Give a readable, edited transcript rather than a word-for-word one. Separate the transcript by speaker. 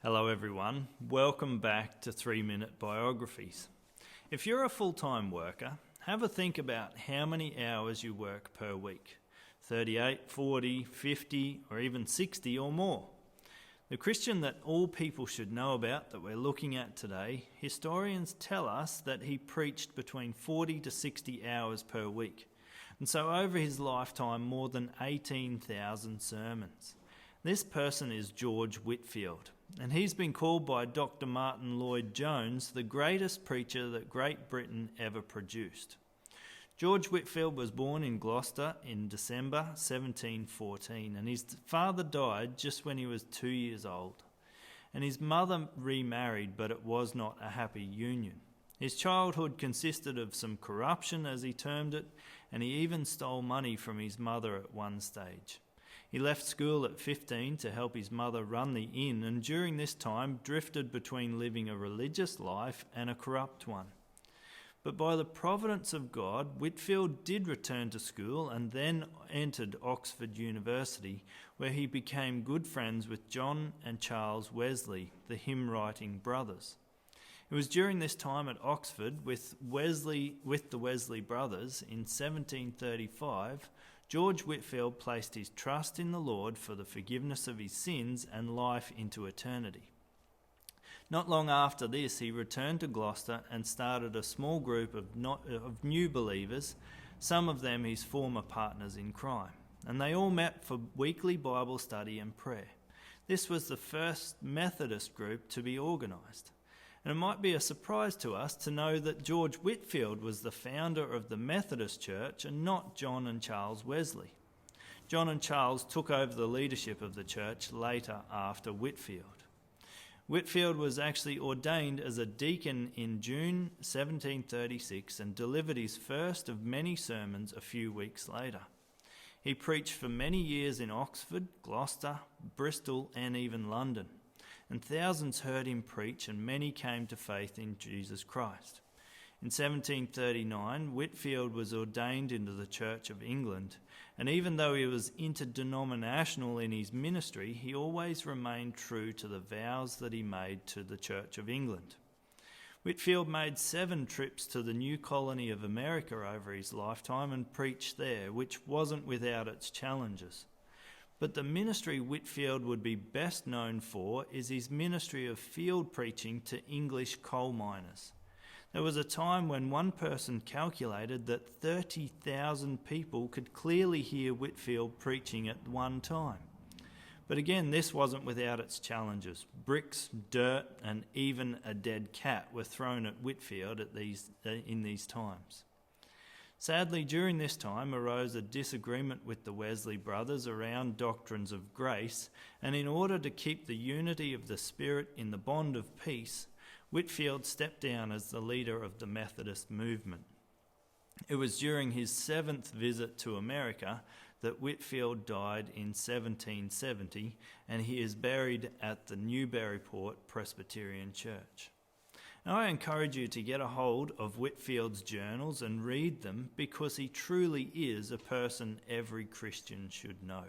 Speaker 1: Hello everyone, welcome back to 3-Minute Biographies. If you're a full-time worker, have a think about how many hours you work per week. 38, 40, 50 or even 60 or more. The Christian that all people should know about that we're looking at today, historians tell us that he preached between 40 to 60 hours per week. And so over his lifetime, more than 18,000 sermons. This person is George Whitfield, and he's been called by Dr. Martin Lloyd-Jones the greatest preacher that Great Britain ever produced. George Whitfield was born in Gloucester in December 1714, and his father died just when he was 2 years old. And his mother remarried, but it was not a happy union. His childhood consisted of some corruption, as he termed it, and he even stole money from his mother at one stage. He left school at 15 to help his mother run the inn, and during this time drifted between living a religious life and a corrupt one. But by the providence of God, Whitfield did return to school and then entered Oxford University, where he became good friends with John and Charles Wesley, the hymn-writing brothers. It was during this time at Oxford with the Wesley brothers in 1735, George Whitfield placed his trust in the Lord for the forgiveness of his sins and life into eternity. Not long after this, he returned to Gloucester and started a small group of new believers, some of them his former partners in crime, and they all met for weekly Bible study and prayer. This was the first Methodist group to be organised. And it might be a surprise to us to know that George Whitfield was the founder of the Methodist Church and not John and Charles Wesley. John and Charles took over the leadership of the church later after Whitfield. Whitfield was actually ordained as a deacon in June 1736 and delivered his first of many sermons a few weeks later. He preached for many years in Oxford, Gloucester, Bristol and even London. And thousands heard him preach, and many came to faith in Jesus Christ. In 1739, Whitfield was ordained into the Church of England, and even though he was interdenominational in his ministry, he always remained true to the vows that he made to the Church of England. Whitfield made 7 trips to the new colony of America over his lifetime and preached there, which wasn't without its challenges. But the ministry Whitfield would be best known for is his ministry of field preaching to English coal miners. There was a time when one person calculated that 30,000 people could clearly hear Whitfield preaching at one time. But again, this wasn't without its challenges. Bricks, dirt, and even a dead cat were thrown at Whitfield in these times. Sadly, during this time arose a disagreement with the Wesley brothers around doctrines of grace, and in order to keep the unity of the Spirit in the bond of peace, Whitfield stepped down as the leader of the Methodist movement. It was during his 7th visit to America that Whitfield died in 1770, and he is buried at the Newburyport Presbyterian Church. Now, I encourage you to get a hold of Whitfield's journals and read them, because he truly is a person every Christian should know.